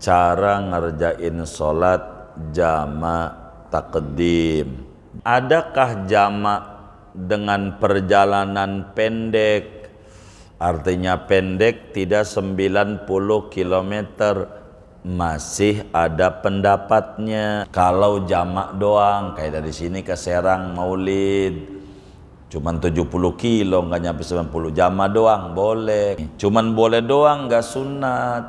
Cara ngerjain sholat jama takdim. Adakah jama dengan perjalanan pendek? Artinya pendek tidak 90 km. Masih ada pendapatnya. Kalau jama doang, kayak dari sini ke Serang Maulid, cuman 70 kilo, nggak nyampe 90. Jama doang boleh. Cuman boleh doang, nggak sunat.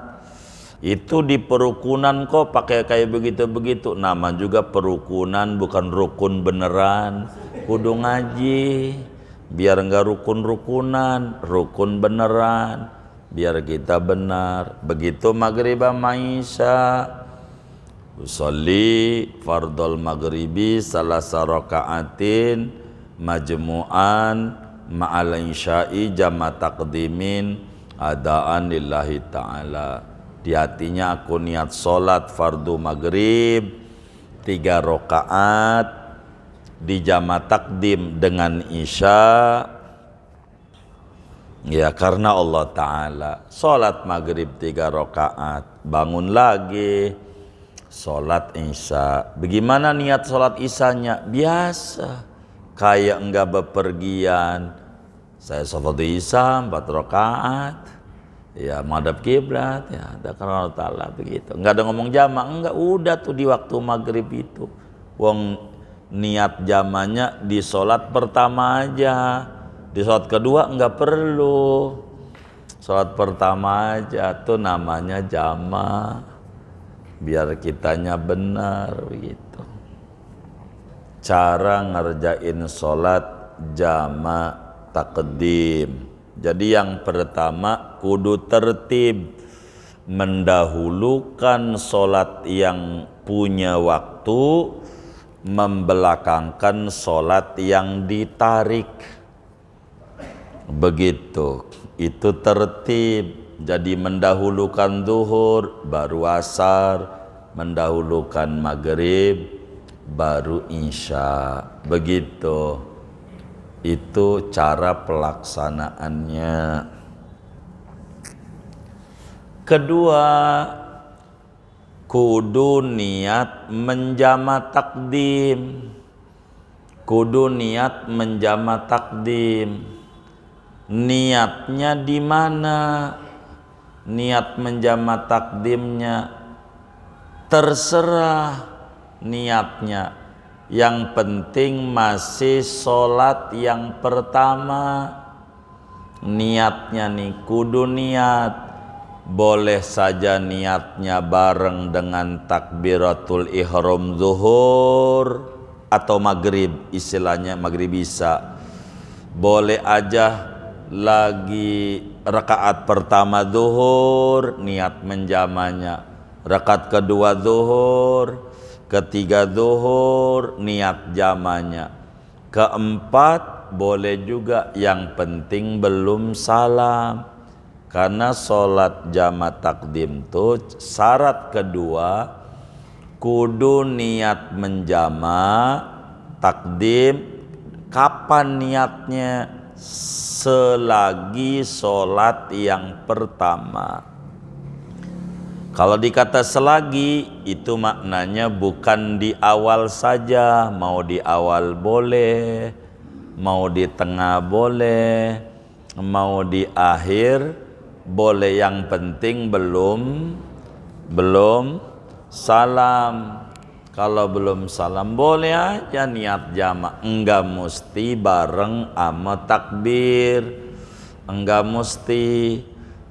Itu di perukunan kok pakai kayak begitu-begitu. Nama juga perukunan, bukan rukun beneran. Kudu ngaji biar enggak rukun-rukunan, rukun beneran, biar kita benar. Begitu maghrib sama isya, usolli fardol maghribi salasa rakaatin majmu'an ma'al isya'i jama taqdimin adaan lillahi ta'ala. Di hatinya aku niat sholat fardu maghrib 3 rakaat di jama takdim dengan isya, ya karena Allah Ta'ala. Sholat maghrib 3 rakaat, bangun lagi sholat isya. Bagaimana niat sholat isyanya? Biasa, kayak enggak bepergian. Saya sholat isya 4 rakaat, ya madhab kiblat, ya ada karena Allah Ta'ala begitu. Enggak ada ngomong jama, enggak, udah tuh di waktu maghrib itu. Wong niat jamanya di sholat pertama aja, di sholat kedua enggak perlu. Sholat pertama aja tuh namanya jama, biar kitanya benar begitu. Cara ngerjain sholat jama takdim. Jadi yang pertama kudu tertib, mendahulukan sholat yang punya waktu, membelakangkan sholat yang ditarik. Begitu, itu tertib. Jadi mendahulukan zuhur baru asar, mendahulukan maghrib baru isya. Begitu. Itu cara pelaksanaannya. Kedua, kudu niat menjama takdim. Kudu niat menjama takdim. Niatnya di mana? Niat menjama takdimnya terserah niatnya. Yang penting masih sholat yang pertama. Niatnya nih kudu niat. Boleh saja niatnya bareng dengan takbiratul ihram zuhur atau maghrib, istilahnya maghrib isya. Boleh aja lagi rakaat pertama zuhur niat menjamanya, rakaat kedua zuhur, ketiga zuhur niat jamanya, keempat boleh juga, yang penting belum salam. Karena sholat jama takdim itu syarat kedua kudu niat menjama takdim. Kapan niatnya? Selagi sholat yang pertama. Kalau dikata selagi, itu maknanya bukan di awal saja. Mau di awal boleh, mau di tengah boleh, mau di akhir boleh. Yang penting belum salam. Kalau belum salam boleh aja niat jama, enggak mesti bareng sama takbir, enggak mesti.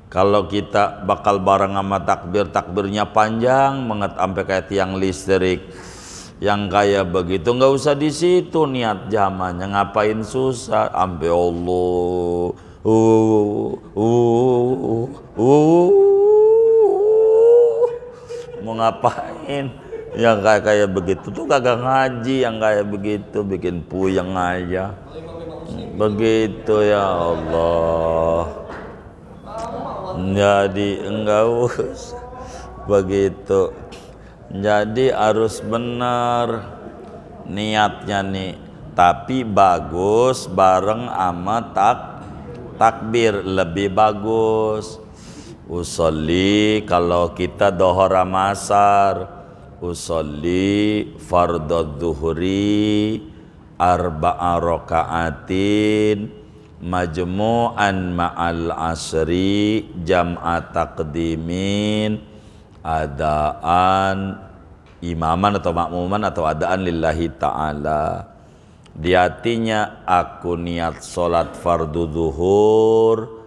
Kalau kita bakal bareng sama takbir, takbirnya panjang banget sampai kayak tiang listrik, yang kayak begitu nggak usah di situ niat jamanya, ngapain susah sampai Allah mau ngapain? Yang kayak begitu tuh kagak ngaji, yang kayak begitu bikin puyeng aja. Begitu ya Allah. Jadi enggak usah begitu. Jadi harus benar niatnya nih. Tapi bagus bareng sama takbir, lebih bagus. Usolli kalau kita dohor sama asar, usolli fardhu dzuhri arba'a raka'atin majmu'an ma'al asri jam'a taqdimin adaan imaman atau makmuman atau adaan lillahi ta'ala. Di hatinya aku niat sholat fardu zuhur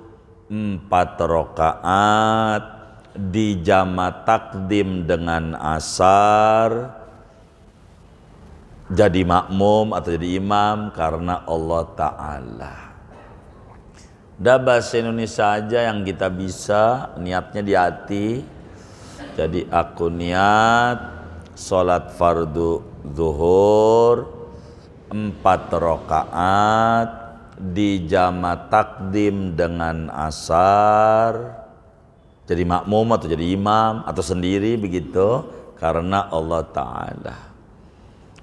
4 rakaat dijama takdim dengan asar, jadi makmum atau jadi imam karena Allah Ta'ala. Udah bahasa Indonesia aja yang kita bisa, niatnya di hati. Jadi aku niat sholat fardu zuhur 4 rakaat dijama takdim dengan asar, jadi makmum atau jadi imam atau sendiri begitu karena Allah Ta'ala.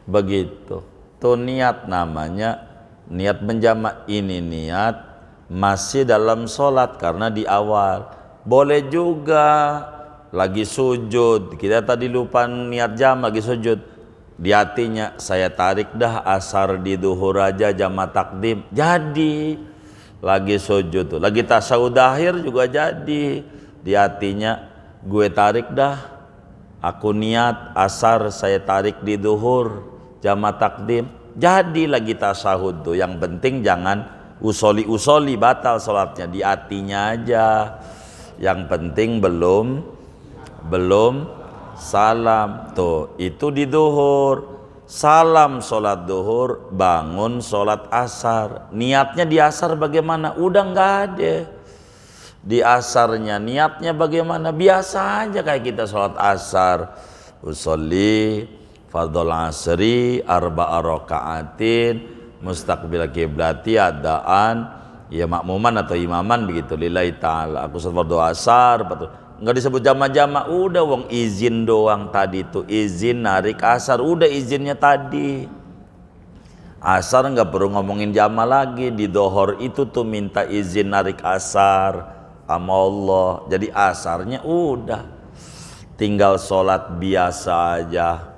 Begitu tuh niat namanya, niat menjamak ini niat masih dalam sholat karena di awal. Boleh juga lagi sujud, kita tadi lupa niat jam lagi sujud, di hatinya saya tarik dah asar di duhur aja jama takdim, jadi lagi sujud tuh, lagi tasawuf akhir juga jadi di hatinya gue tarik dah, aku niat asar saya tarik di duhur jama takdim, jadi lagi tasawuf tuh. Yang penting jangan usoli batal sholatnya, di hatinya aja. Yang penting belum salam tuh, itu di duhur. Salam sholat duhur, bangun sholat asar. Niatnya di asar bagaimana? Udah nggak ada. Di asarnya niatnya bagaimana? Biasa aja kayak kita sholat asar. Usolli fardhul asri arba'a raka'atin mustaqbil kiblati adaan, ya makmuman atau imaman begitu lillahi ta'ala. Aku sholat fardhu asar, nggak disebut jama-jama, udah wong izin doang tadi tuh, izin narik asar, udah izinnya tadi. Asar nggak perlu ngomongin jama lagi, di dohor itu tuh minta izin narik asar sama Allah, jadi asarnya udah tinggal sholat biasa aja.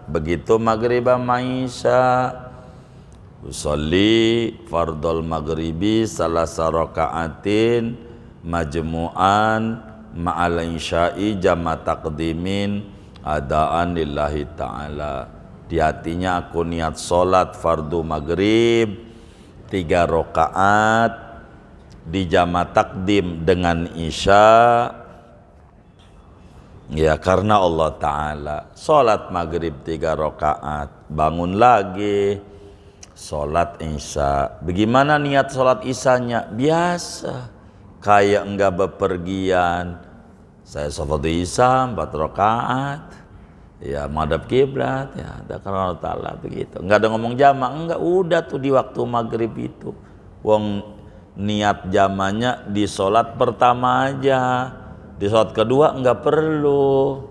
Begitu maghrib sama isya, usolli fardhul maghribi salasa raka'atin majmu'an ma'al isya'i jama taqdimin adaan lillahi ta'ala. Di hatinya aku niat sholat fardu maghrib 3 rakaat di jama takdim dengan isya, ya karena Allah Ta'ala. Sholat maghrib 3 rakaat, bangun lagi sholat isya. Bagaimana niat sholat isyanya? Biasa kayak enggak bepergian. Saya sholat isya 4 rakaat, ya madhab kiblat, ya ada karena Allah Ta'ala begitu. Enggak ada ngomong jama, enggak, udah tuh di waktu maghrib itu. Wong niat jamanya di sholat pertama aja, di sholat kedua enggak perlu.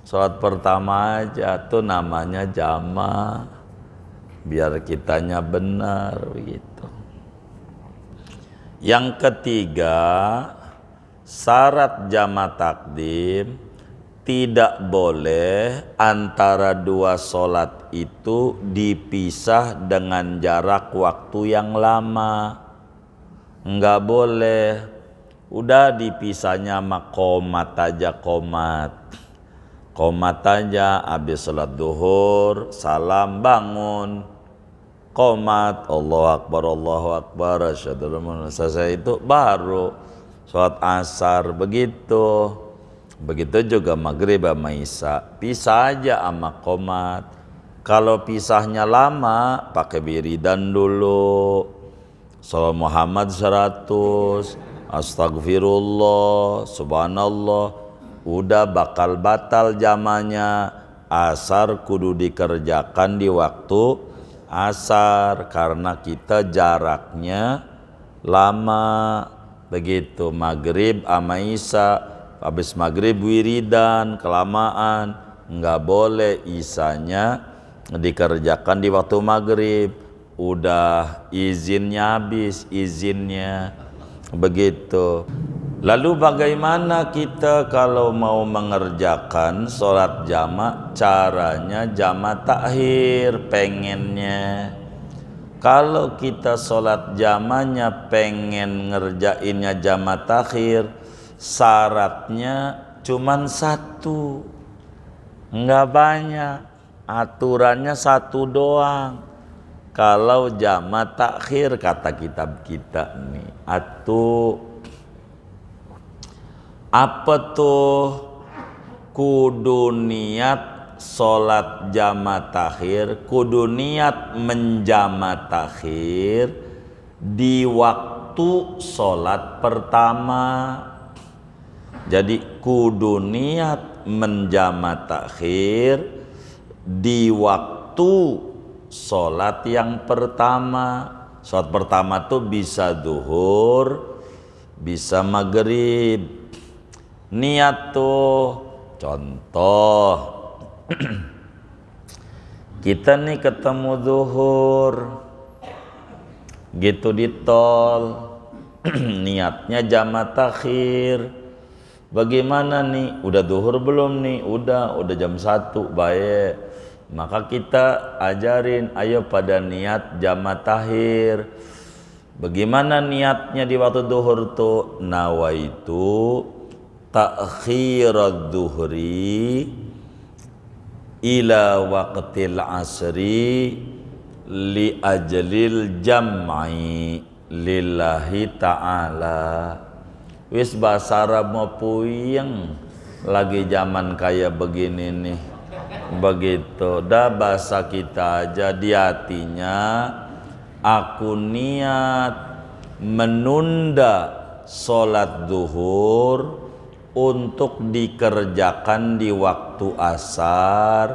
Sholat pertama aja tuh namanya jama, biar kitanya benar begitu. Yang ketiga, syarat jama takdim tidak boleh antara 2 sholat itu dipisah dengan jarak waktu yang lama. Enggak boleh. Udah dipisahnya sama qomat aja, qomat aja, habis sholat duhur salam bangun, qomat Allahu Akbar asyhadu an la ilaha illallah, itu baru sholat asar. Begitu juga maghrib sama isya, pisah aja sama qomat. Kalau pisahnya lama pakai wiridan dulu, Sallallahu Muhammad 100, astagfirullah, subhanallah, udah bakal batal jamanya. Asar kudu dikerjakan di waktu asar karena kita jaraknya lama. Begitu maghrib sama isya, habis maghrib wiridan kelamaan, nggak boleh isyanya dikerjakan di waktu maghrib, udah izinnya habis izinnya. Begitu Lalu bagaimana kita kalau mau mengerjakan sholat jamak? Caranya jamak takhir pengennya. Kalau kita sholat jamaknya pengen ngerjainnya jamak takhir, syaratnya cuman satu, enggak banyak, aturannya satu doang. Kalau jamak takhir kata kitab kita nih, apa tuh? Kudu niat sholat jamak takhir, kudu niat menjamak takhir di waktu sholat pertama. Jadi kudu niat menjamak takhir di waktu sholat yang pertama. Sholat pertama tuh bisa duhur, bisa maghrib. Niat tuh, contoh kita nih ketemu duhur gitu di tol, niatnya jamak takhir. Bagaimana nih? Udah duhur belum nih? Udah jam 1, baik. Maka kita ajarin, ayo pada niat jamak takhir. Bagaimana niatnya di waktu duhur tuh? Nawaitu ta'khirad duhri ila waqtil asri li ajlil jam'i lillahi ta'ala. Wis bahasa Arab mau puyeng lagi zaman kayak begini nih. Begitu dah bahasa kita aja di hatinya, aku niat menunda sholat duhur untuk dikerjakan di waktu asar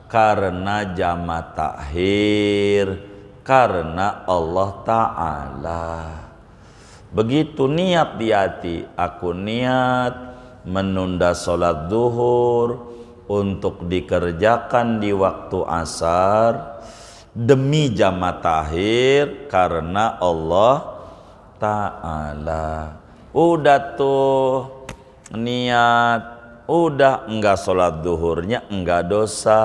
karena jamak takhir, karena Allah Ta'ala. Begitu niat di hati, aku niat menunda sholat duhur untuk dikerjakan di waktu asar demi jamak takhir karena Allah Ta'ala. Udah tuh niat, udah enggak sholat duhurnya enggak dosa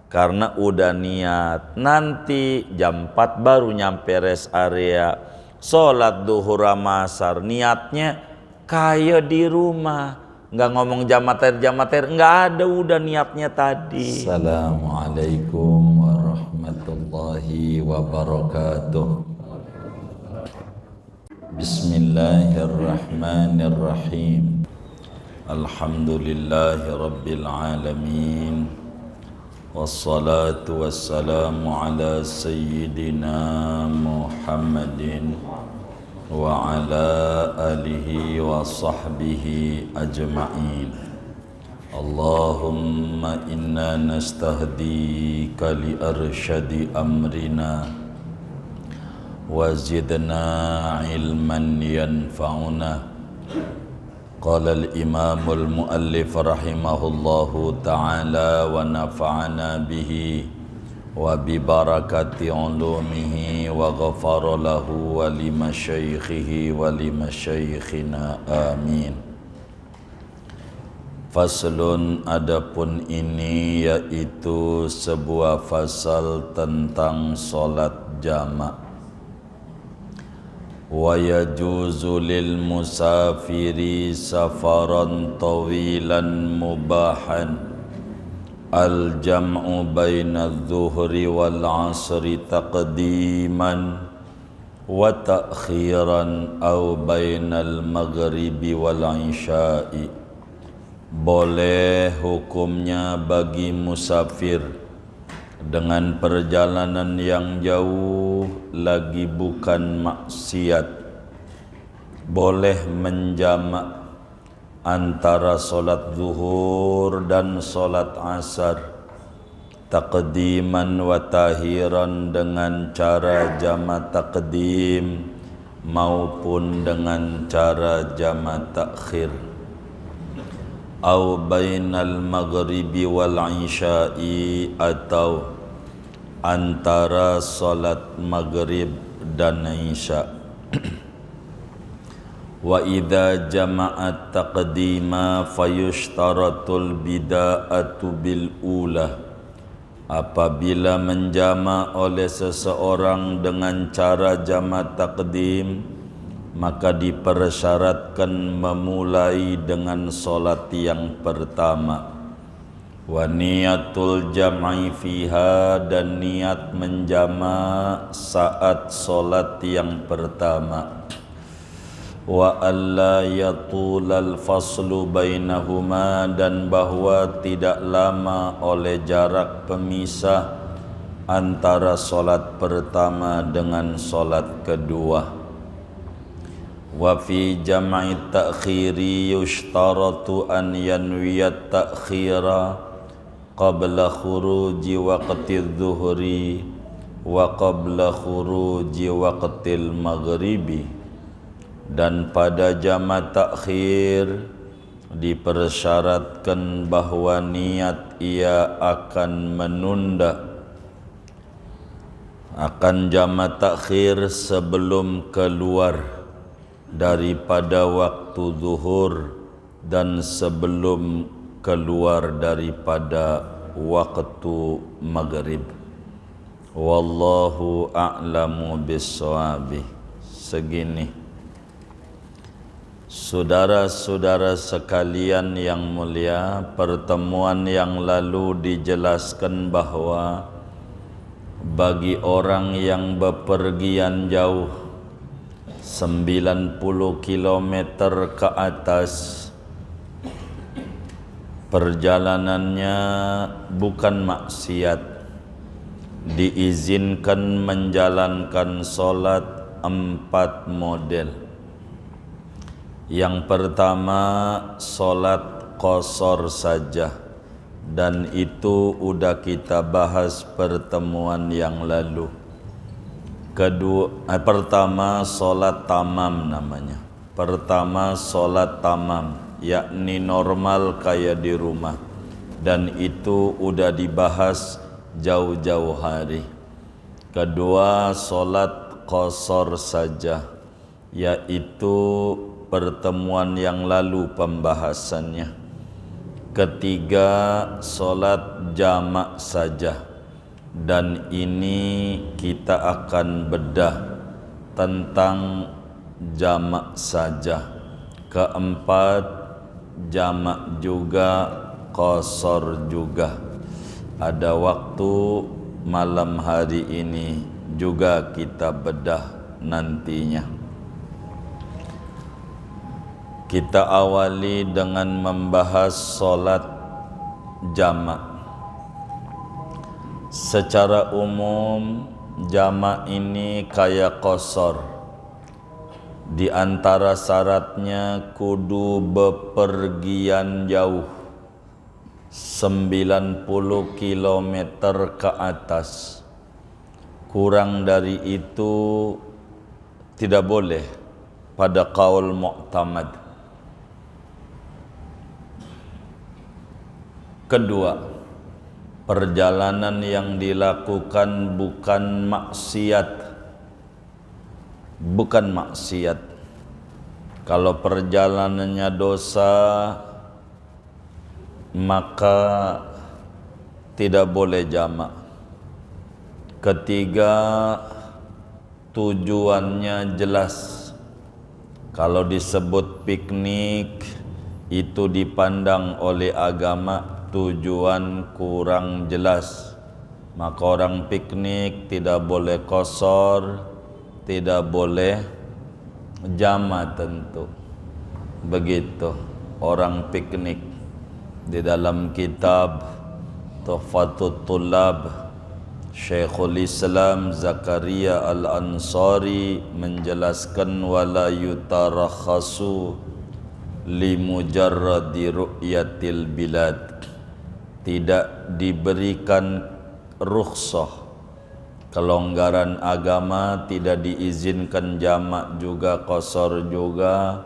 karena udah niat. Nanti jam 4 baru nyampe rest area, sholat duhur sama asar, niatnya kayak di rumah, enggak ngomong jamak takhir, enggak ada, udah niatnya tadi. Assalamualaikum warahmatullahi wabarakatuh. Bismillahirrahmanirrahim. Alhamdulillahi rabbil alamin. Wassalatu wassalamu ala sayyidina Muhammadin wa ala alihi wa sahbihi ajma'in. Allahumma inna nastahdika li arsyadi amrina wazidna ilman yanfa'una. Qala al-imamul muallif rahimahullahu ta'ala wa nafa'ana bihi wa bi barakati ulumihi wa ghafara lahu wa li masyaikhihi wa li masyaikhina amin. Faslun, adapun ini yaitu sebuah fasal tentang salat jamak. Wa yajuzu lil musafiri safaran tawilan mubahan al jam'u baina adh-dhuhri wal 'asri taqdiman wa ta'khiran aw bainal maghribi wal 'isya'i. Boleh hukumnya bagi musafir dengan perjalanan yang jauh lagi bukan maksiat, boleh menjamak antara solat zuhur dan solat asar, taqdiman wa tahiran, dengan cara jamak taqdim maupun dengan cara jamak takhir, au bainal maghribi wal isya'i, atau antara salat maghrib dan isya. Wa idza jama'at taqdima fayushtaratul bida'atu bil ula. Apabila menjama oleh seseorang dengan cara jama' taqdim, maka dipersyaratkan memulai dengan solat yang pertama. Wa niyatul jam'i fiha, dan niat menjama saat solat yang pertama. Wa alla yatulal faslu bainahuma, dan bahwa tidak lama oleh jarak pemisah antara solat pertama dengan solat kedua. Wa fi jam'i ta'khiri yushtaratu an yanwiyat ta'khira qabla khuruji waqti dhuhri wa qabla khuruji waqtil maghribi. Dan pada jama' takhir dipersyaratkan bahwa niat ia akan menunda akan jama' takhir sebelum keluar daripada waktu zuhur dan sebelum keluar daripada waktu maghrib. Wallahu a'lamu bis-shawabi. Segini. Saudara-saudara sekalian yang mulia, pertemuan yang lalu dijelaskan bahwa bagi orang yang bepergian jauh 90 km ke atas, perjalanannya bukan maksiat, diizinkan menjalankan solat 4 model. Yang pertama, solat qasar saja, dan itu udah kita bahas pertemuan yang lalu. Pertama, solat tamam namanya. Pertama, solat tamam, yakni normal kayak di rumah, dan itu udah dibahas jauh-jauh hari. Kedua, solat qasar saja, yaitu pertemuan yang lalu pembahasannya. Ketiga, solat jamak saja, dan ini kita akan bedah tentang jamak saja. Keempat, jamak juga, qasar juga. Ada waktu malam hari ini juga kita bedah nantinya. Kita awali dengan membahas solat jamak. Secara umum, jamak ini kayak qasar. Di antara syaratnya kudu bepergian jauh 90 km ke atas. Kurang dari itu tidak boleh pada qaul mu'tamad. Kedua, perjalanan yang dilakukan bukan maksiat. Kalau perjalanannya dosa, maka tidak boleh jamak. Ketiga, tujuannya jelas. Kalau disebut piknik, itu dipandang oleh agama tujuan kurang jelas, maka orang piknik tidak boleh qasar, tidak boleh jamak tentu. Begitu orang piknik. Di dalam kitab Tuhfatut Tullab, Syekhul Islam Zakaria Al-Ansari menjelaskan wala yutarakhasu limujarradi ru'yatil bilad. Tidak diberikan rukhsah, kelonggaran agama, tidak diizinkan jamak juga, qasar juga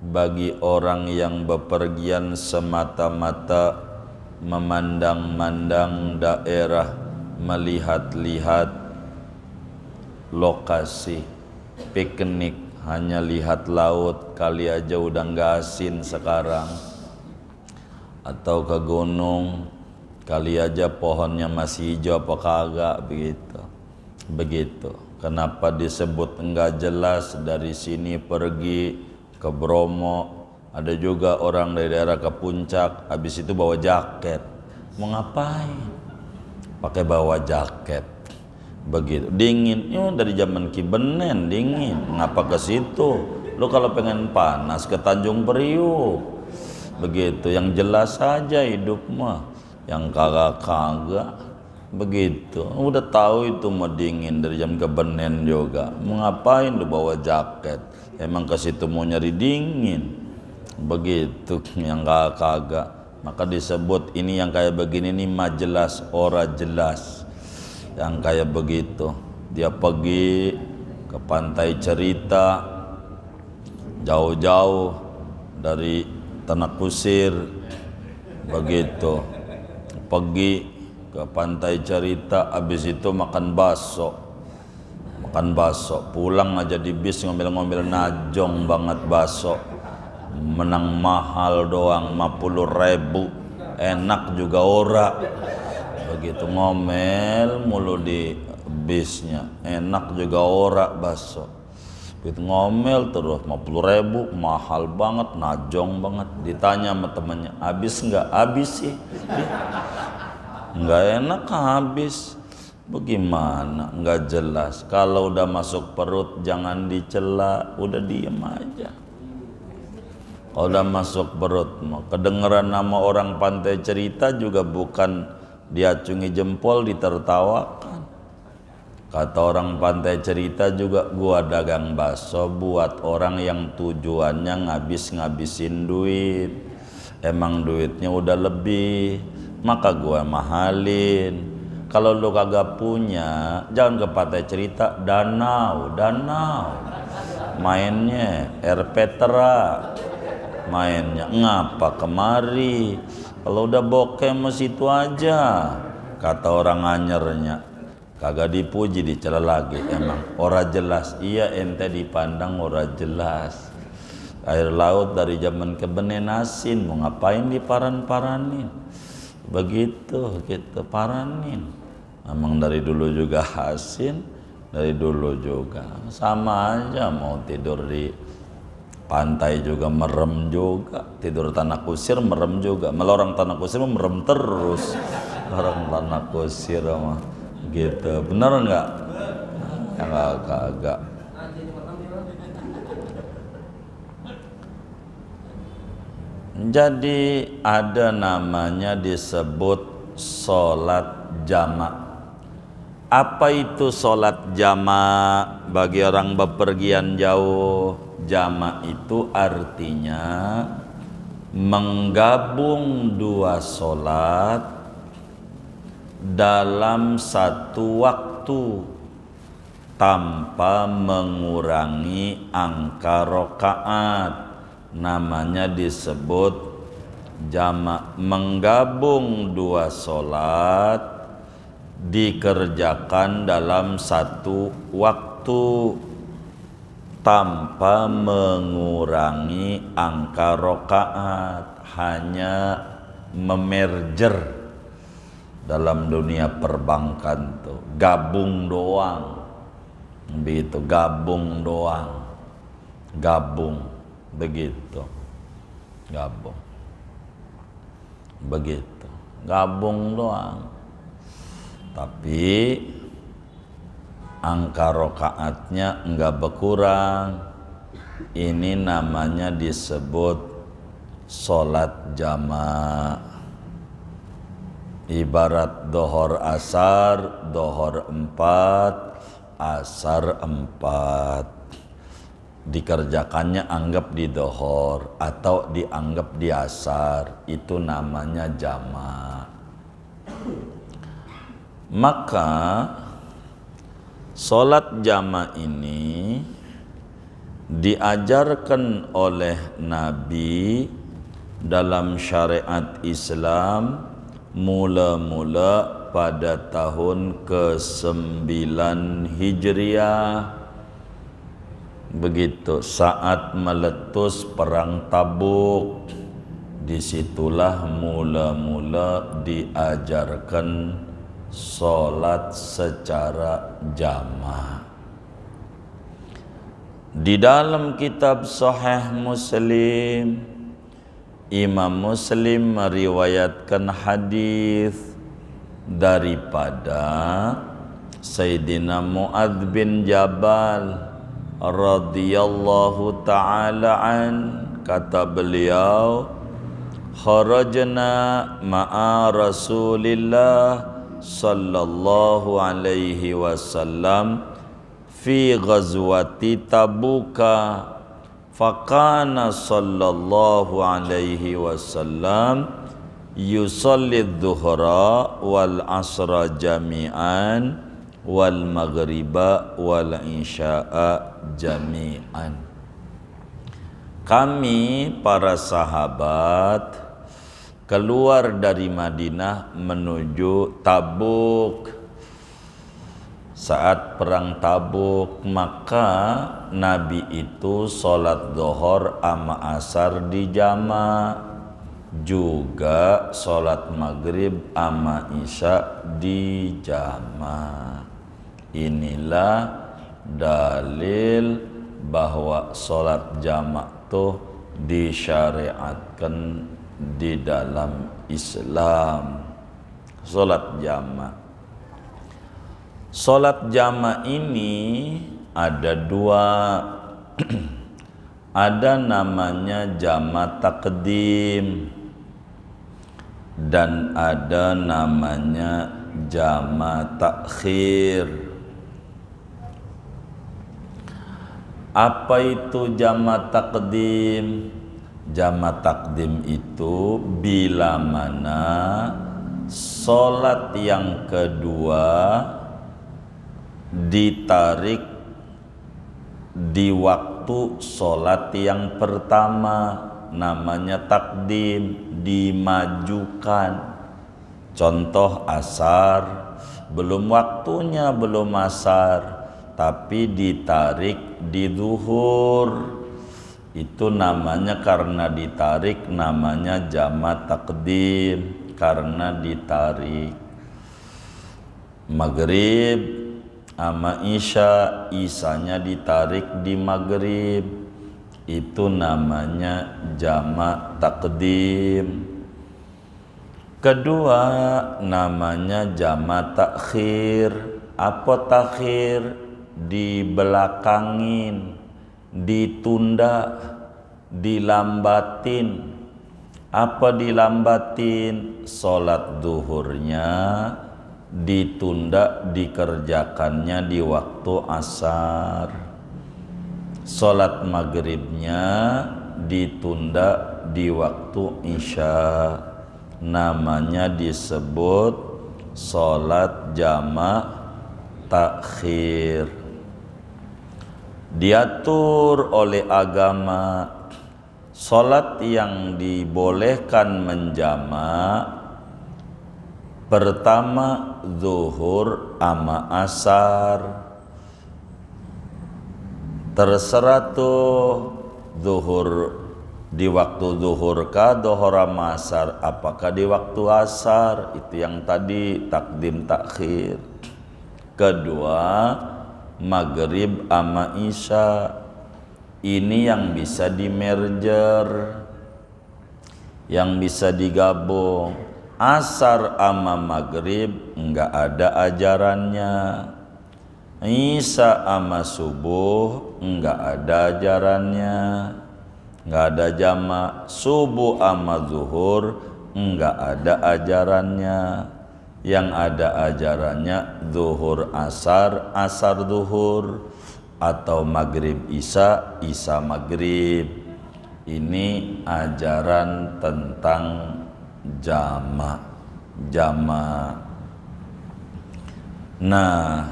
bagi orang yang bepergian semata-mata memandang-mandang daerah, melihat-lihat lokasi piknik hanya lihat laut, kali aja udah nggak asin sekarang. Atau ke gunung, kali aja pohonnya masih hijau apa kagak, begitu. Kenapa disebut enggak jelas? Dari sini pergi ke Bromo, ada juga orang dari daerah ke puncak, habis itu bawa jaket. Mau ngapain? Pakai bawa jaket. Begitu, dingin. Dari zaman Ki Benen dingin. Ngapa ke situ? Lu kalau pengen panas ke Tanjung Priuk. Begitu, yang jelas saja hidup mah. Yang kagak-kagak. Begitu, udah tahu itu mau dingin dari jam ke Benen juga. Mau ngapain lu bawa jaket? Emang ke situ mau nyari dingin. Begitu, yang kagak. Maka disebut ini yang kayak begini nih mah jelas, ora jelas. Yang kayak begitu, dia pergi ke pantai Cerita, jauh-jauh dari Tanah Kusir. Begitu, pergi ke pantai Cerita, habis itu makan bakso, pulang aja di bis ngomel-ngomel najong banget bakso, menang mahal doang 50.000, enak juga ora. Begitu, ngomel mulu di bisnya, enak juga ora bakso. Begitu ngomel terus, 50.000 mahal banget, najong banget. Ditanya sama temennya, habis nggak? Habis sih. Nggak enak habis. Bagaimana? Nggak jelas. Kalau udah masuk perut jangan dicela, udah diem aja. Kalau udah masuk perut, kedengeran nama orang pantai Cerita juga bukan diacungi jempol, ditertawakan. Kata orang pantai Cerita juga, gua dagang bakso buat orang yang tujuannya ngabisin duit. Emang duitnya udah lebih, maka gua mahalin. Kalau lu kagak punya, jangan ke pantai Cerita, danau. Mainnya air Petra, mainnya ngapa kemari? Kalau udah bokeh mah situ aja. Kata orang anyernya, kagak dipuji dicela lagi. Emang ora jelas. Iya, ente dipandang ora jelas. Air laut dari zaman ke Benen asin, mau ngapain diparan-paranin? Begitu, gitu, paranin. Emang dari dulu juga asin, dari dulu juga. Sama aja, mau tidur di pantai juga merem juga, tidur Tanah Kusir merem juga. Malah orang Tanah Kusir merem terus. Orang Tanah Kusir mah gitu. Bener enggak? Ya kagak. Jadi ada namanya disebut sholat jamak. Apa itu sholat jamak bagi orang bepergian jauh? Jamak itu artinya menggabung dua sholat dalam satu waktu tanpa mengurangi angka rakaat. Namanya disebut jamak, menggabung dua sholat dikerjakan dalam satu waktu tanpa mengurangi angka rakaat, hanya memerger. Dalam dunia perbankan tuh gabung doang, begitu, gabung doang, begitu, gabung begitu, gabung doang, tapi angka rokaatnya enggak berkurang. Ini namanya disebut sholat jamak. Ibarat dohor asar, dohor 4, asar 4. Dikerjakannya anggap di dohor atau dianggap di asar, itu namanya jamak. Maka sholat jamak ini diajarkan oleh Nabi dalam syariat Islam mula-mula pada tahun ke-9 Hijriah. Begitu saat meletus perang Tabuk, disitulah mula-mula diajarkan sholat secara jamaah. Di dalam kitab Sahih Muslim, Imam Muslim meriwayatkan hadis daripada Sayyidina Mu'adz bin Jabal radhiyallahu ta'ala an, kata beliau, kharajna ma'a Rasulillah sallallahu alaihi wasallam fi ghazwati Tabuka, faqana sallallahu alaihi wasallam yusalli dhuhra wal asra jami'an wal maghriba wal isya'a jami'an. Kami para sahabat keluar dari Madinah menuju Tabuk. Saat perang Tabuk, maka Nabi itu sholat zuhur ama asar di jama, juga sholat maghrib ama isya di jama. Inilah dalil bahwa sholat jama tuh disyariatkan di dalam Islam. Sholat jama. Sholat jama ini ada dua. Ada namanya jama takdim dan ada namanya jama takhir. Apa itu jama takdim? Jama takdim itu bila mana sholat yang kedua ditarik di waktu sholat yang pertama, namanya takdim, dimajukan. Contoh asar, belum waktunya, belum asar, tapi ditarik di zuhur. Itu namanya, karena ditarik namanya jama takdim, karena ditarik. Maghrib ama isya, isanya ditarik di maghrib, itu namanya jama takdim. Kedua namanya jama takhir. Apa takhir? Dibelakangin, ditunda, dilambatin. Apa dilambatin? Sholat zuhurnya ditunda, dikerjakannya di waktu asar. Sholat maghribnya ditunda di waktu isya. Namanya disebut sholat jama takhir. Diatur oleh agama, sholat yang dibolehkan menjama pertama zuhur ama asar. Terserah tuh zuhur di waktu zuhur kah, zuhur ama asar, apakah di waktu asar. Itu yang tadi takdim takhir. Kedua maghrib ama isya. Ini yang bisa di merger, yang bisa digabung. Asar ama maghrib enggak ada ajarannya. Isya ama subuh enggak ada ajarannya, enggak ada jama. Subuh ama zuhur enggak ada ajarannya. Yang ada ajarannya zuhur asar, asar zuhur, atau maghrib isya, isya maghrib. Ini ajaran tentang jama. Nah,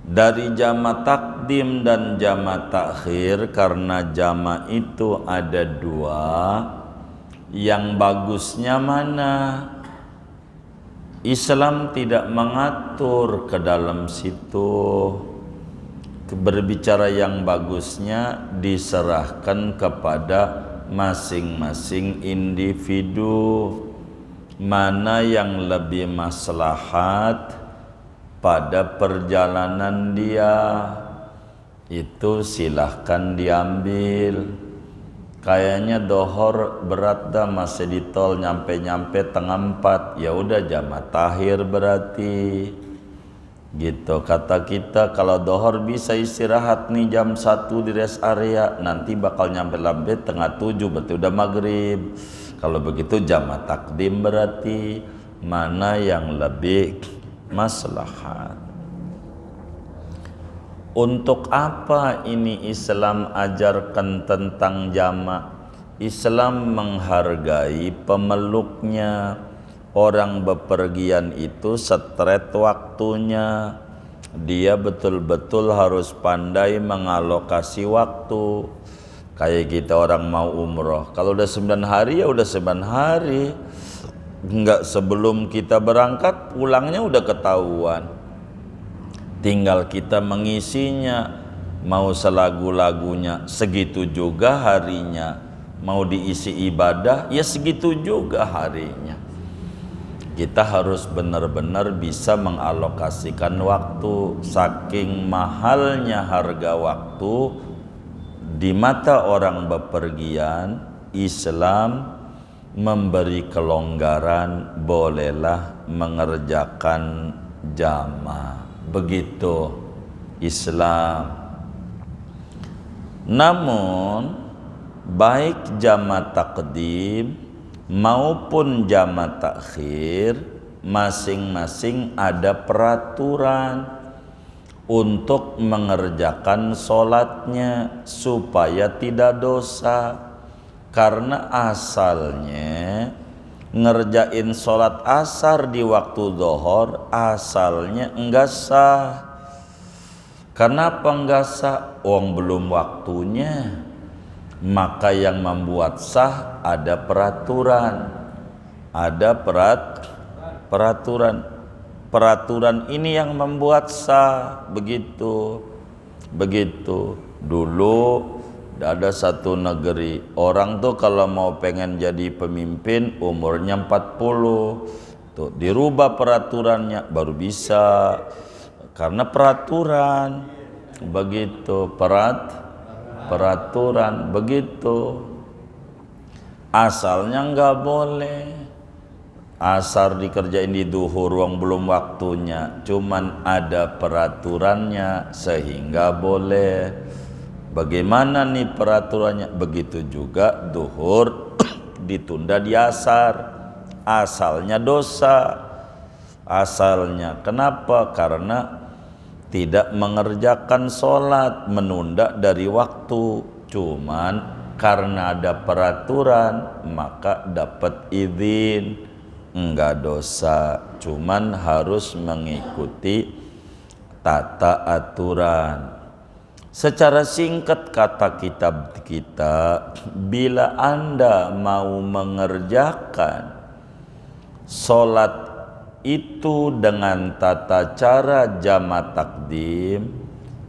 dari jama takdim dan jama takhir, karena jama itu ada dua, yang bagusnya mana? Islam tidak mengatur ke dalam situ. berbicara yang bagusnya diserahkan kepada masing-masing individu, mana yang lebih maslahat pada perjalanan dia, itu silahkan diambil. Kayaknya dohor berat dah, masih di tol nyampe-nyampe tengah 4, ya udah jamaah takhir berarti. Gitu kata kita, kalau dohor bisa istirahat nih jam 1 di rest area, nanti bakal nyampe tengah 7, berarti udah maghrib. Kalau begitu jamaah takdim berarti, mana yang lebih maslahat. Untuk apa ini Islam ajarkan tentang jamaah? Islam menghargai pemeluknya. Orang bepergian itu setret waktunya. Dia betul-betul harus pandai mengalokasi waktu. Kayak kita orang mau umroh, kalau udah 9 hari ya udah 9 hari. Enggak sebelum kita berangkat, pulangnya udah ketahuan. Tinggal kita mengisinya. Mau selagu-lagunya, segitu juga harinya. Mau diisi ibadah, ya segitu juga harinya. Kita harus benar-benar bisa mengalokasikan waktu. Saking mahalnya harga waktu di mata orang bepergian, Islam memberi kelonggaran, bolehlah mengerjakan jamaah. Begitu Islam. Namun baik jamaah takdim maupun jamaah takhir, masing-masing ada peraturan untuk mengerjakan sholatnya supaya tidak dosa. Karena asalnya ngerjain sholat asar di waktu zuhur asalnya enggak sah. Kenapa enggak sah? Belum waktunya. Maka yang membuat sah ada peraturan. Ada peraturan. Peraturan ini yang membuat sah. Begitu. Dulu ada satu negeri, orang tuh kalau mau pengen jadi pemimpin umurnya 40. Tuh dirubah peraturannya baru bisa. Karena peraturan. Begitu peraturan begitu. Asalnya nggak boleh asar dikerjain di duhur, belum waktunya, cuman ada peraturannya sehingga boleh. Bagaimana nih peraturannya? Begitu juga duhur ditunda di asar, asalnya dosa. Asalnya kenapa? Karena tidak mengerjakan sholat, menunda dari waktu. Cuman karena ada peraturan maka dapat izin, enggak dosa. Cuman harus mengikuti tata aturan. Secara singkat kata kitab kita, bila Anda mau mengerjakan sholat itu dengan tata cara jamaah takdim,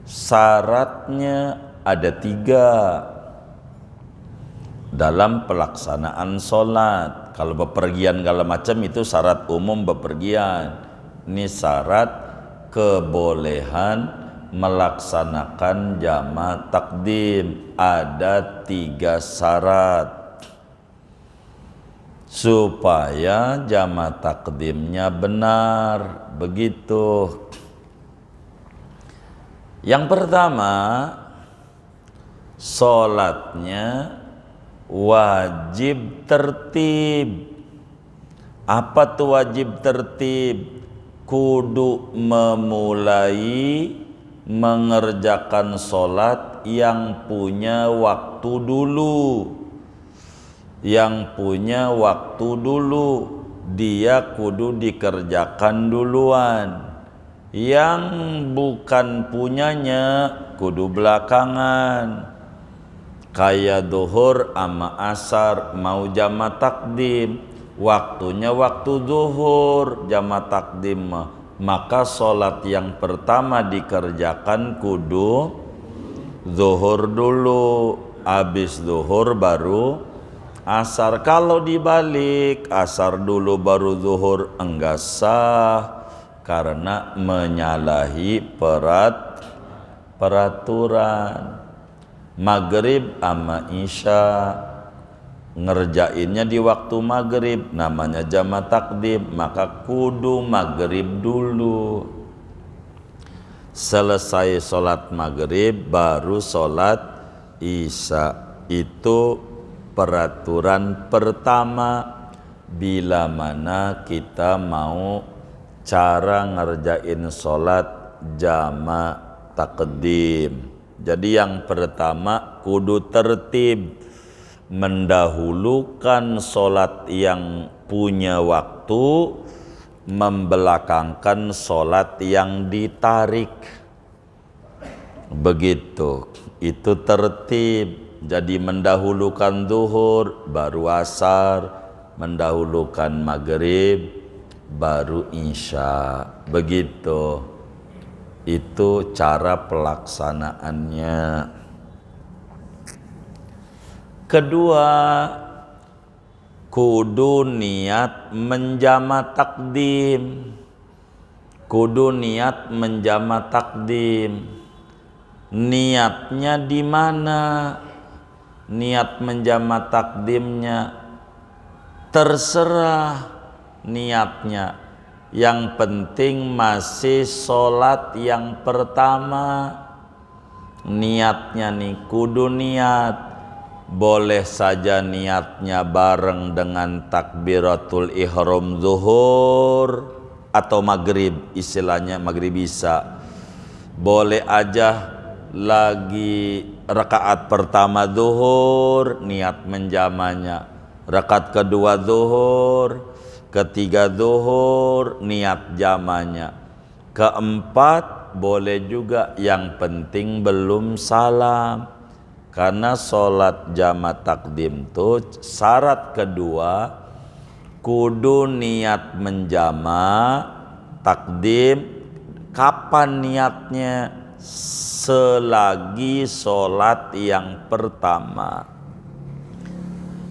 syaratnya ada 3 dalam pelaksanaan sholat. Kalau bepergian segala macam itu syarat umum bepergian. Ini syarat kebolehan melaksanakan jamaah takdim. Ada 3 syarat supaya jamaah takdimnya benar. Begitu. Yang pertama, sholatnya wajib tertib. Apa tuh wajib tertib? Kudu memulai mengerjakan sholat yang punya waktu dulu. Yang punya waktu dulu, dia kudu dikerjakan duluan. Yang bukan punyanya kudu belakangan. Kayak duhur ama asar mau jamaah takdim, waktunya waktu duhur, jamaah takdim maka sholat yang pertama dikerjakan kudu zuhur dulu, habis zuhur baru asar. Kalau dibalik asar dulu baru zuhur, enggak sah karena menyalahi peraturan. Maghrib sama isya ngerjainnya di waktu maghrib, namanya jamak takdim, maka kudu maghrib dulu. Selesai sholat maghrib baru sholat isya. Itu peraturan pertama bila mana kita mau cara ngerjain sholat jamak takdim. Jadi yang pertama kudu tertib, mendahulukan sholat yang punya waktu, membelakangkan sholat yang ditarik. Begitu, itu tertib. Jadi mendahulukan zuhur baru asar, mendahulukan maghrib baru isya. Begitu. Itu cara pelaksanaannya. Kedua, kudu niat menjama takdim. Kudu niat menjama takdim. Niatnya di mana? Niat menjama takdimnya terserah niatnya. Yang penting masih sholat yang pertama. Niatnya nih kudu niat. Boleh saja niatnya bareng dengan takbiratul ihram zuhur atau maghrib, istilahnya maghrib bisa. Boleh aja lagi rakaat pertama zuhur niat menjamanya, rakaat kedua zuhur, ketiga zuhur niat jamanya, keempat boleh juga, yang penting belum salam. Karena sholat jamak takdim itu syarat kedua kudu niat menjama takdim. Kapan niatnya? Selagi sholat yang pertama.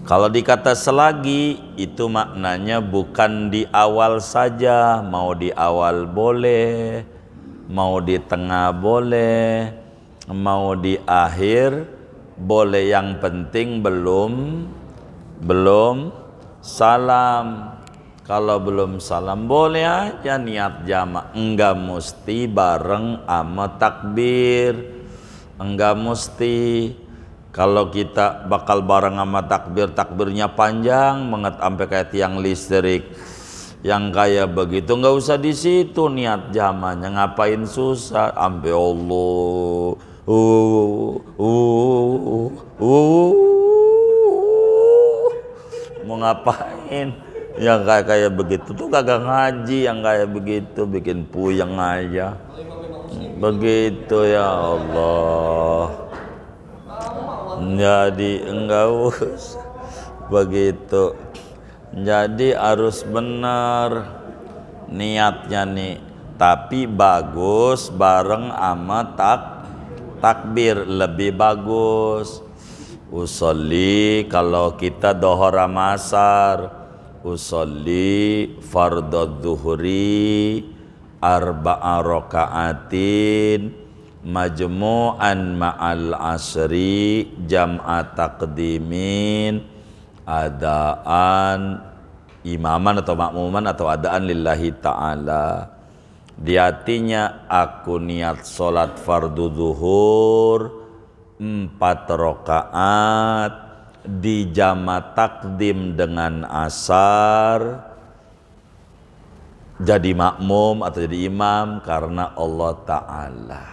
Kalau dikata selagi itu maknanya bukan di awal saja, mau di awal boleh, mau di tengah boleh, mau di akhir boleh, yang penting belum salam. Kalau belum salam boleh aja niat jamak, enggak mesti bareng sama takbir, enggak mesti. Kalau kita bakal bareng sama takbir, takbirnya panjang banget sampai kayak tiang listrik, yang kayak begitu enggak usah di situ niat jamaknya, ngapain susah sampai Allah mau ngapain? Yang kayak begitu tuh kagak ngaji, yang kayak begitu bikin puyeng aja. Begitu ya Allah. Jadi enggak usah begitu. Jadi harus benar niatnya nih. Tapi bagus bareng sama takbir, lebih bagus. Usolli kalau kita dohor sama asar, usolli fardhu dhuhri arba'a raka'atin majmu'an ma'al asri jam'a taqdimin adaan imaman atau makmuman atau adaan lillahi ta'ala. Di hatinya aku niat sholat fardu zuhur 4 rakaat di jama takdim dengan asar, jadi makmum atau jadi imam karena Allah Ta'ala.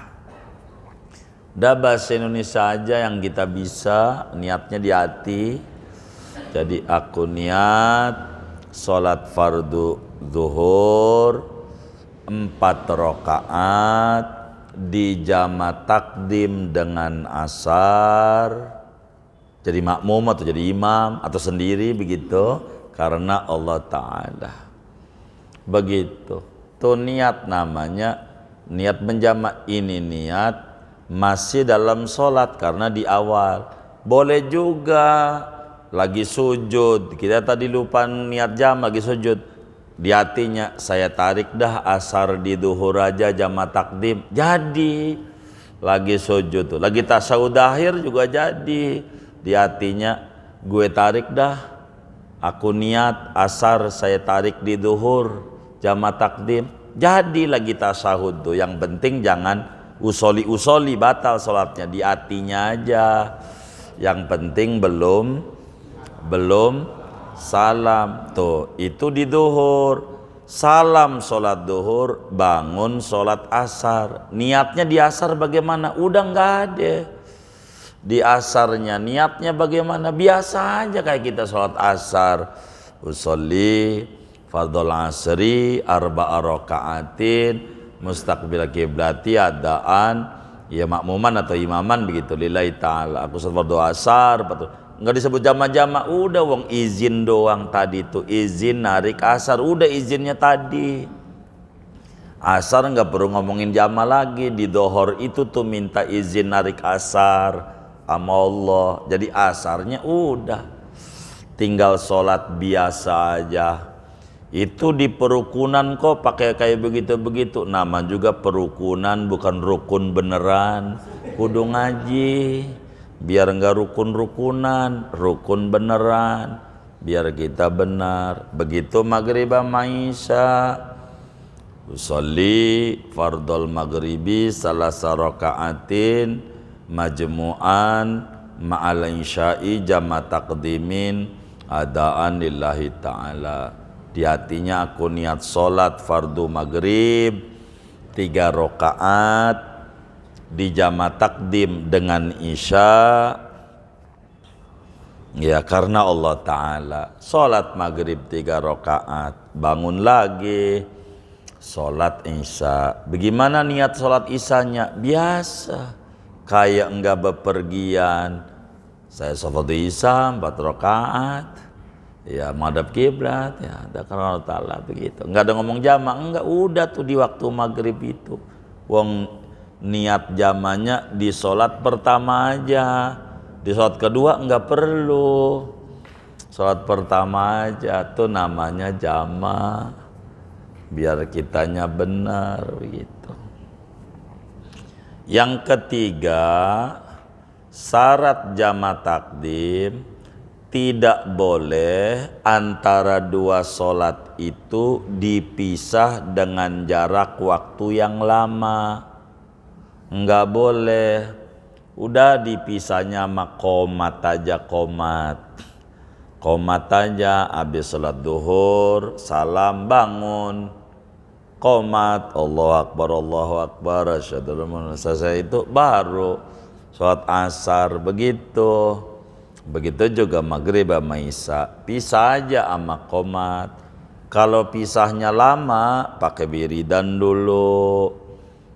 Udah bahasa Indonesia aja yang kita bisa, niatnya di hati. Jadi aku niat sholat fardu zuhur 4 rakaat di jama takdim dengan asar, jadi makmum atau jadi imam atau sendiri begitu karena Allah Ta'ala. Begitu. Itu niat namanya, niat menjamak. Ini niat masih dalam sholat karena di awal. Boleh juga lagi sujud, kita tadi lupa niat jam lagi sujud, di hatinya saya tarik dah asar di duhur aja jamak takdim, jadi lagi sujud tuh, lagi tasawuf akhir juga jadi di hatinya gue tarik dah, aku niat asar saya tarik di duhur jamak takdim, jadi lagi tasawuf tuh. Yang penting jangan usoli batal sholatnya, di hatinya aja. Yang penting belum salam tuh, itu di duhur. Salam sholat duhur, bangun sholat asar. Niatnya di asar bagaimana? Udah nggak ada. Di asarnya niatnya bagaimana? Biasa aja kayak kita sholat asar. Usolli fardhul asri arba'a raka'atin mustaqbil kiblati adaan ya makmuman atau imaman begitu lillahi ta'ala. Aku sholat fardhu asar, nggak disebut jama-jama, udah wong izin doang tadi tuh, izin narik asar, udah izinnya tadi. Asar nggak perlu ngomongin jama lagi, di dohor itu tuh minta izin narik asar sama Allah. Jadi asarnya udah, tinggal sholat biasa aja. Itu di perukunan kok pakai kayak begitu-begitu, nama juga perukunan, bukan rukun beneran. Kudu ngaji biar enggak rukun-rukunan, rukun beneran, biar kita benar. Begitu maghrib sama isya, usolli fardhul maghribi salasa raka'atin majmu'an ma'al isya'i jama taqdimin adaan lillahi ta'ala. Di hatinya aku niat sholat fardu maghrib 3 rakaat di jama takdim dengan isya, ya karena Allah Ta'ala. Sholat maghrib 3 rakaat, bangun lagi sholat isya. Bagaimana niat sholat isyanya? Biasa, kayak enggak bepergian. Saya sholat isya 4 rakaat, ya madhab kiblat, ya ada karena Allah Ta'ala begitu. Enggak ada ngomong jama, enggak, udah tuh di waktu maghrib itu. Wong niat jamanya di sholat pertama aja, di sholat kedua enggak perlu, sholat pertama aja tuh namanya jama, biar kitanya benar begitu. Yang ketiga, syarat jama takdim, tidak boleh antara 2 sholat itu dipisah dengan jarak waktu yang lama. Enggak boleh, udah dipisahnya sama qomat aja, qomat aja, habis sholat duhur salam bangun, qomat Allahu Akbar asyhadu an la ilaha illallah, itu baru sholat asar. Begitu juga maghrib sama isya, pisah aja sama qomat. Kalau pisahnya lama pakai wiridan dulu,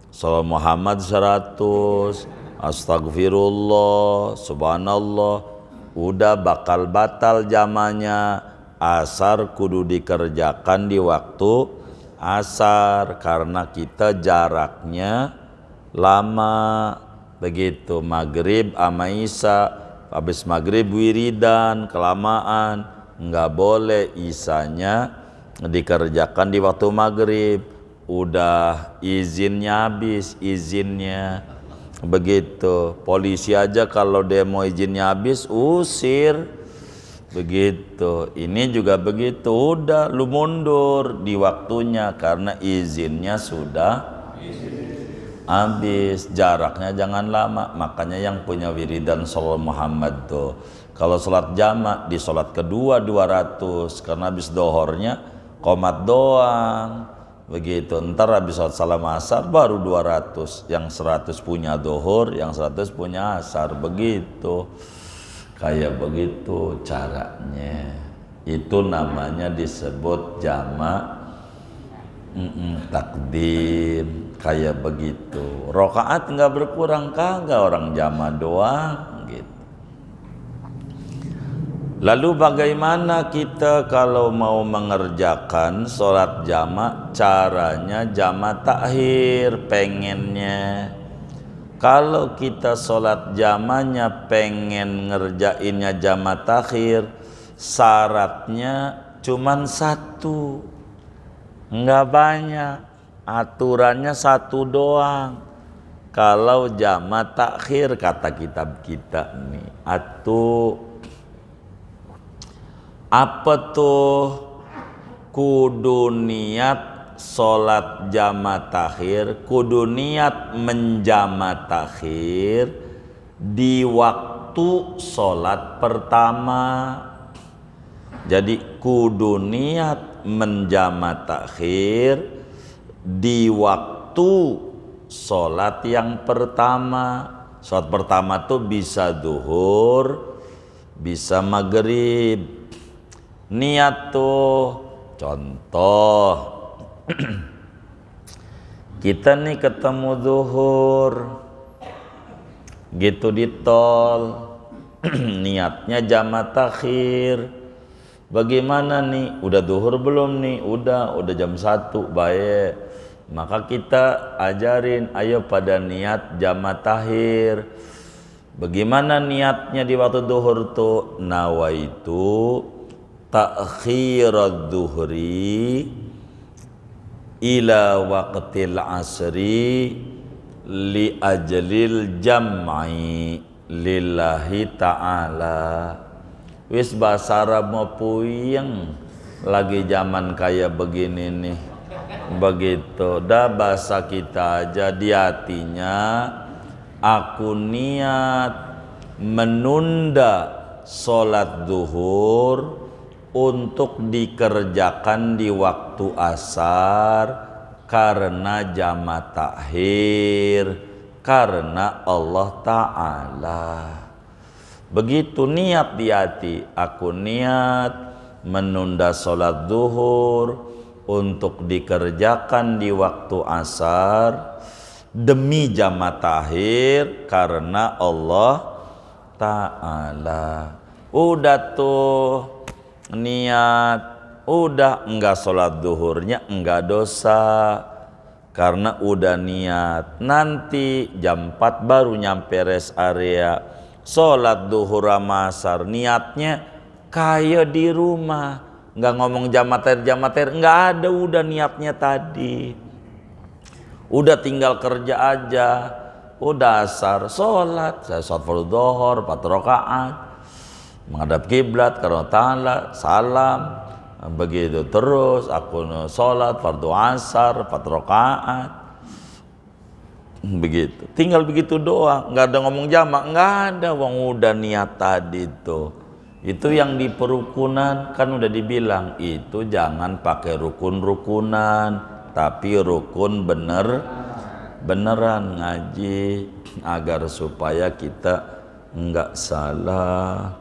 Salam Muhammad 100, astagfirullah, subhanallah, udah bakal batal jamanya. Asar kudu dikerjakan di waktu asar karena kita jaraknya lama. Begitu maghrib sama isya, habis maghrib wiridan kelamaan, nggak boleh isyanya dikerjakan di waktu maghrib. Udah izinnya habis, izinnya begitu. Polisi aja kalau demo izinnya habis usir begitu. Ini juga begitu, udah lu mundur di waktunya karena izinnya sudah habis. Jaraknya jangan lama. Makanya yang punya wiridan Salam Muhammad tuh, kalau sholat jamak di sholat kedua 200, karena habis dohornya qomat doang begitu. Ntar habis sholat salam asar baru 200, yang 100 punya dohor, yang 100 punya asar, begitu. Kayak begitu caranya. Itu namanya disebut jamak takdim, kayak begitu. Rokaat nggak berkurang kagak, orang jamak doang gitu. Lalu bagaimana kita kalau mau mengerjakan sholat jama'? Caranya jama' takhir pengennya. Kalau kita sholat jamanya pengen ngerjainnya jama' takhir, syaratnya cuman satu, nggak banyak, aturannya satu doang. Kalau jama' takhir kata kitab kita nih, apa tuh? Kudu niat sholat jama' takhir, kudu niat menjama' takhir di waktu sholat pertama. Jadi kudu niat menjama' takhir di waktu sholat yang pertama. Sholat pertama tuh bisa duhur, bisa maghrib. Niat tuh, contoh kita nih ketemu zuhur gitu di tol, niatnya jama' takhir. Bagaimana nih? Udah zuhur belum nih? Udah jam 1, baik. Maka kita ajarin, ayo pada niat jama' takhir. Bagaimana niatnya di waktu zuhur tuh? Nawaitu ta'khirad duhri ila waqtil asri li ajlil jam'i lillahi ta'ala. Wis bahasa Arab mau puyeng lagi zaman kayak begini nih. Begitu dah bahasa kita aja di hatinya, aku niat menunda sholat zuhur untuk dikerjakan di waktu asar karena jama' takhir, karena Allah Ta'ala. Begitu niat di hati, aku niat menunda sholat zuhur untuk dikerjakan di waktu asar demi jama' takhir karena Allah Ta'ala. Udah tuh niat, udah enggak sholat zuhurnya enggak dosa karena udah niat. Nanti jam 4 baru nyampe rest area, sholat zuhur sama asar, niatnya kayak di rumah, enggak ngomong jama' takhir, enggak ada, udah niatnya tadi. Udah tinggal kerja aja, udah asar, sholat, saya sholat fardu zuhur 4 rakaat, menghadap kiblat karena Ta'ala, salam, begitu terus aku sholat fardu asar 4 rakaat, begitu, tinggal begitu doang, nggak ada ngomong jama', nggak ada, wong udah niat tadi tuh. Itu yang di perukunan kan udah dibilang, itu jangan pakai rukun-rukunan, tapi rukun beneran ngaji agar supaya kita nggak salah.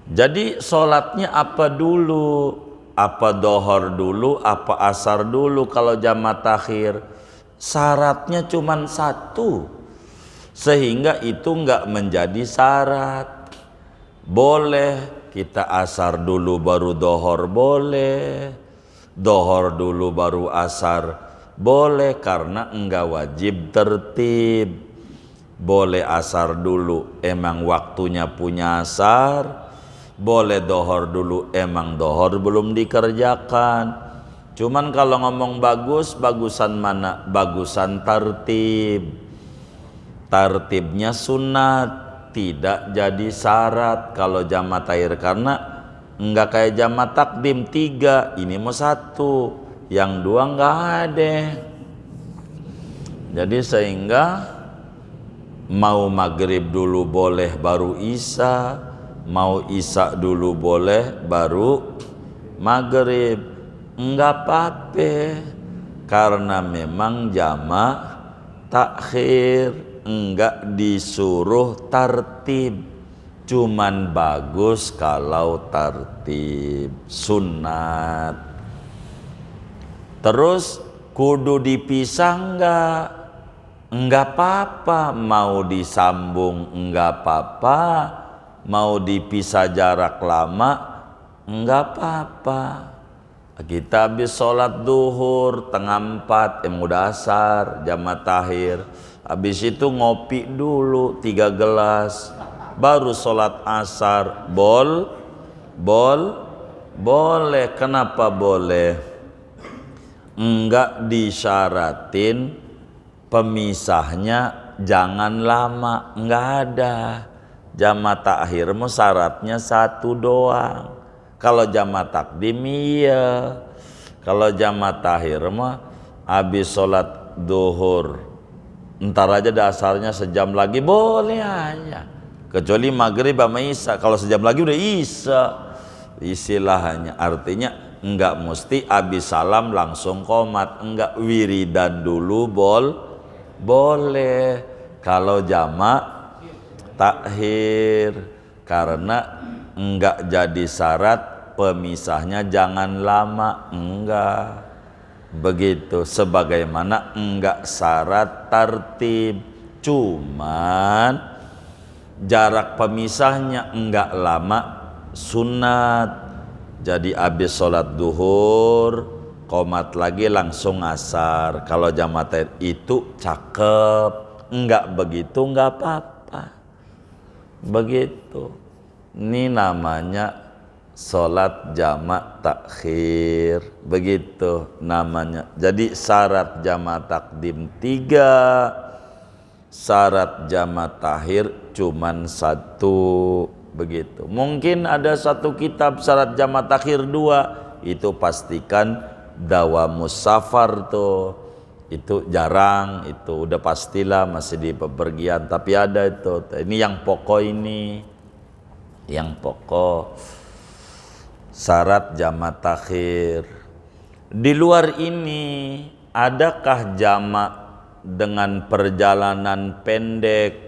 Jadi sholatnya apa dulu? Apa dohor dulu? Apa asar dulu kalau jama' takhir? Syaratnya cuma satu, sehingga itu nggak menjadi syarat. Boleh kita asar dulu baru dohor, boleh. Dohor dulu baru asar, boleh, karena enggak wajib tertib. Boleh asar dulu, emang waktunya punya asar. Boleh dohor dulu, emang dohor belum dikerjakan. Cuman kalau ngomong bagus, bagusan mana? Bagusan tartib. Tartibnya sunat, tidak jadi syarat kalau jama' takhir, karena enggak kayak jama' takdim 3, ini mau 1, yang 2 enggak ada. Jadi sehingga mau maghrib dulu boleh baru isya, mau isya dulu boleh baru maghrib, enggak apa-apa, karena memang jama' takhir, enggak disuruh tartib, cuman bagus kalau tartib, sunat. Terus kudu dipisah enggak apa-apa, mau disambung enggak apa-apa, mau dipisah jarak lama enggak apa-apa. Kita habis sholat duhur tengah 4 udah asar jamaah takhir, habis itu ngopi dulu 3 gelas baru sholat asar. Boleh. Kenapa boleh? Enggak disyaratin pemisahnya jangan lama, enggak ada. Jamaah takhir mah syaratnya 1 doang. Kalau jamaah takdim iya. Kalau jamaah takhir mah habis sholat duhur entar aja dasarnya sejam lagi boleh aja. Kecuali maghrib sama isya, kalau sejam lagi udah isya istilahnya. Artinya enggak mesti habis salam langsung qomat, enggak, wiridan dulu boleh kalau jamaah takhir, karena enggak jadi syarat pemisahnya jangan lama, enggak begitu. Sebagaimana enggak syarat tartib, cuman jarak pemisahnya enggak lama sunat. Jadi habis sholat duhur qomat lagi langsung asar. Kalau jamaah takhir itu cakep. Enggak begitu enggak apa-apa. Begitu. Ini namanya sholat jamaah takhir. Begitu namanya. Jadi syarat jamaah takdim 3, syarat jamaah takhir cuman 1. Begitu. Mungkin ada satu kitab syarat jamaah takhir 2, itu pastikan dawamus safar tuh. Itu jarang, itu udah pastilah masih di bepergian, tapi ada itu. Ini yang pokok, ini yang pokok syarat jamaah takhir. Di luar ini adakah jamaah dengan perjalanan pendek?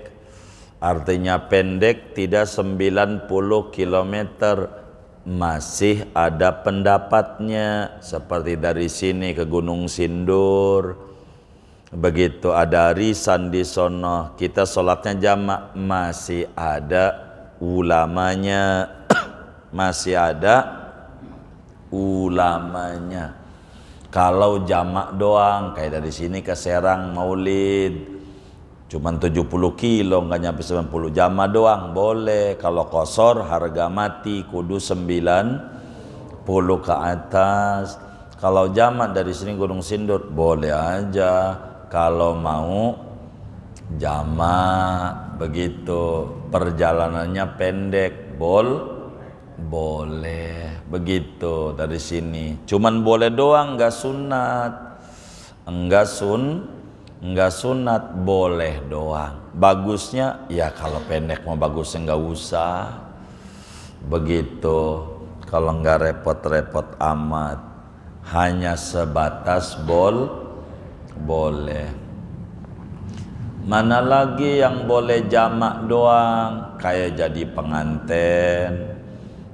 Artinya pendek tidak 90 km, masih ada pendapatnya. Seperti dari sini ke Gunung Sindur, begitu ada arisan di sono, kita sholatnya jamaah, masih ada ulamanya. Masih ada ulamanya. Kalau jamaah doang kayak dari sini ke Serang Maulid cuman 70 kilo, nggak nyampe 90, jamaah doang boleh. Kalau qosor harga mati, kudu 90 ke atas. Kalau jamaah dari sini Gunung Sindur boleh aja. Kalau mau jamaah begitu, perjalanannya pendek boleh begitu dari sini. Cuman boleh doang, nggak sunat. Enggak sunat, boleh doang. Bagusnya ya kalau pendek mau bagusnya enggak usah. Begitu. Kalau enggak repot-repot amat. Hanya sebatas boleh. Mana lagi yang boleh jamak doang? Kayak jadi pengantin.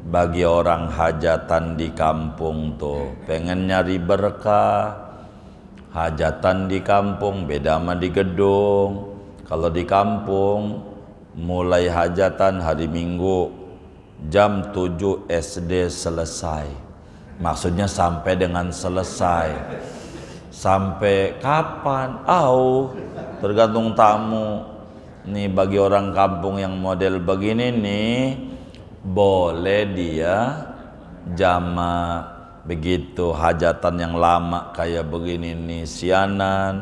Bagi orang hajatan di kampung tuh, pengen nyari berkah. Hajatan di kampung beda sama di gedung. Kalau di kampung mulai hajatan hari Minggu jam 7 SD selesai. Maksudnya sampai dengan selesai. Sampai kapan? Tergantung tamu. Nih bagi orang kampung yang model begini nih, boleh dia jamaah. Begitu hajatan yang lama kayak begini nih, sianan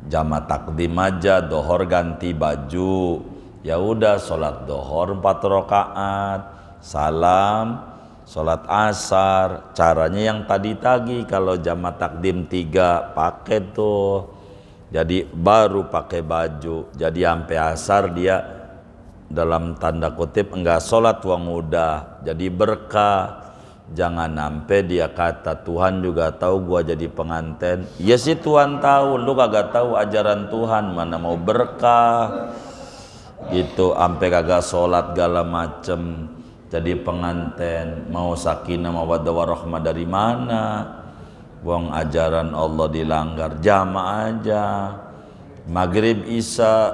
jamaah takdim aja, dohor ganti baju, ya udah sholat dohor 4 rakaat, salam, sholat asar. Caranya yang tadi kalau jamaah takdim 3 pakai tuh, jadi baru pakai baju. Jadi sampai asar dia dalam tanda kutip enggak sholat wong udah, jadi berkah. Jangan sampai dia kata Tuhan juga tahu gua jadi pengantin. Ya sih Tuhan tahu, lu kagak tahu ajaran Tuhan, mana mau berkah gitu. Sampai kagak sholat segala macem jadi pengantin, mau sakinah mawaddah warahmah dari mana? Buang ajaran Allah dilanggar. Jamaah aja maghrib isya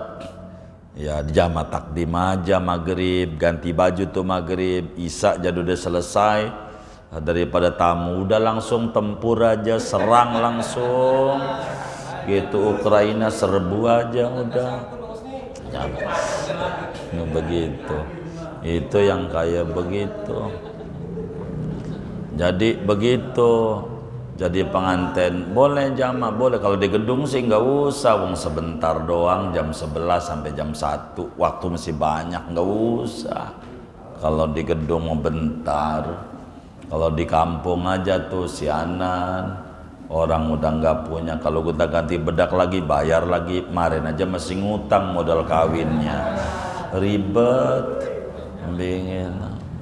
Ya jama takdim aja maghrib, ganti baju tuh maghrib, isya jadi udah selesai. Daripada tamu udah langsung tempur aja, serang langsung gitu, Ukraina serbu aja udah. Ya, begitu. Itu yang kayak begitu. Jadi begitu. Jadi pengantin boleh jamaah, boleh. Kalau di gedung sih nggak usah, wong sebentar doang, jam 11 sampai jam 1, waktu masih banyak, nggak usah. Kalau di gedung mau bentar, kalau di kampung aja tuh sianan, orang udah nggak punya. Kalau kita ganti bedak lagi, bayar lagi. Kemarin aja masih ngutang modal kawinnya, ribet,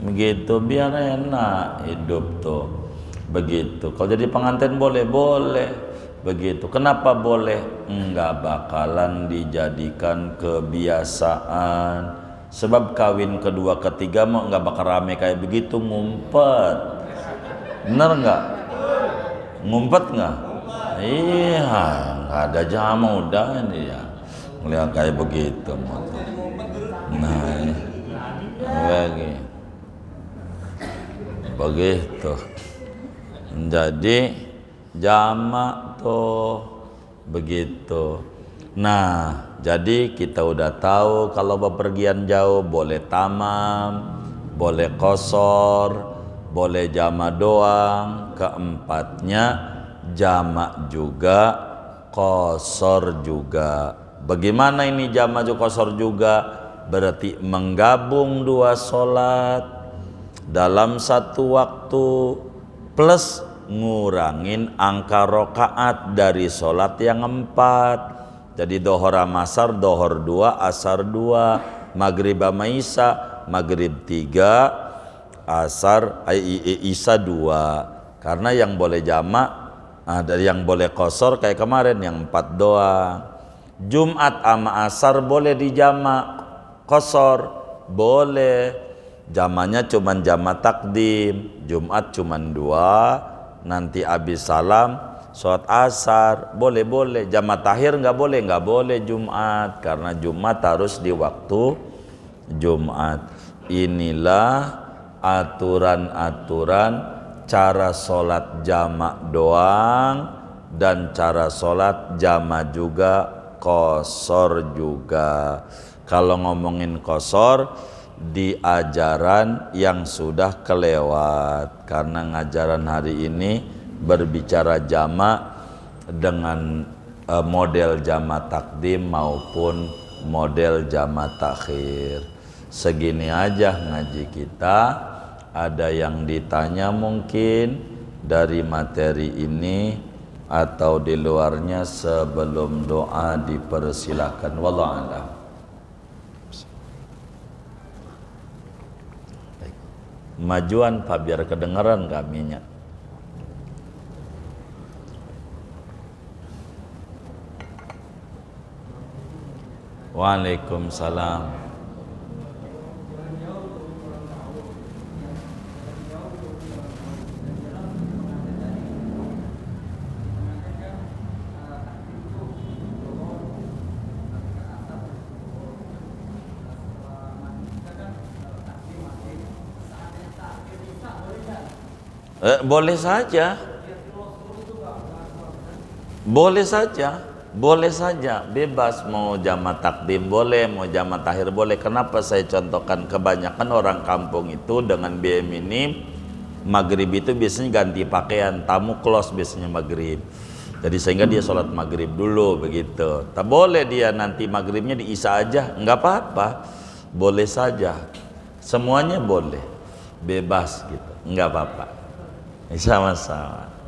begitu biar enak hidup tuh. Begitu. Kalau jadi pengantin boleh begitu. Kenapa boleh? Enggak bakalan dijadikan kebiasaan. Sebab kawin kedua ketiga mau enggak bakal rame kayak begitu, ngumpet. Bener enggak? Ngumpet enggak? Iya, enggak ada jama udah ini ya. Ngeliat kayak begitu. Nah, begitu. Jadi jamak tuh begitu. Nah, jadi kita udah tahu kalau bepergian jauh boleh tamam, boleh qashar, boleh jamak doang. Keempatnya jamak juga, qashar juga. Bagaimana ini jamak juga qashar juga? Berarti menggabung dua sholat dalam satu waktu, plus ngurangin angka rokaat dari sholat yang 4. Jadi dohor asar, dohor 2, asar 2, maghrib sama isya, maghrib 3, asar isya 2. Karena yang boleh jamak, dari yang boleh qashar kayak kemarin yang 4 doang. Jumat sama asar boleh dijamak qashar, boleh. Jamannya cuman jama takdim, Jumat cuman 2, nanti habis salam sholat asar, boleh. Jama takhir nggak boleh Jumat, karena Jumat harus di waktu Jumat. Inilah aturan-aturan cara sholat jamak doang dan cara sholat jamak juga, qashar juga. Kalau ngomongin qashar di ajaran yang sudah kelewat, karena ngajaran hari ini berbicara jamak dengan model jamak takdim maupun model jamak takhir. Segini aja ngaji kita. Ada yang ditanya mungkin dari materi ini atau di luarnya? Sebelum doa dipersilakan. Wallahu a'lam. Majuan Pak biar kedengaran kaminya. Waalaikumsalam. Boleh saja, bebas. Mau jamak takdim boleh, mau jamak takhir boleh. Kenapa saya contohkan? Kebanyakan orang kampung itu dengan biaya minim, maghrib itu biasanya ganti pakaian, tamu close biasanya maghrib. Jadi sehingga dia sholat maghrib dulu begitu. Tak boleh dia nanti maghribnya di isya aja, nggak apa-apa, boleh saja. Semuanya boleh, bebas gitu, nggak apa-apa. Sama-sama.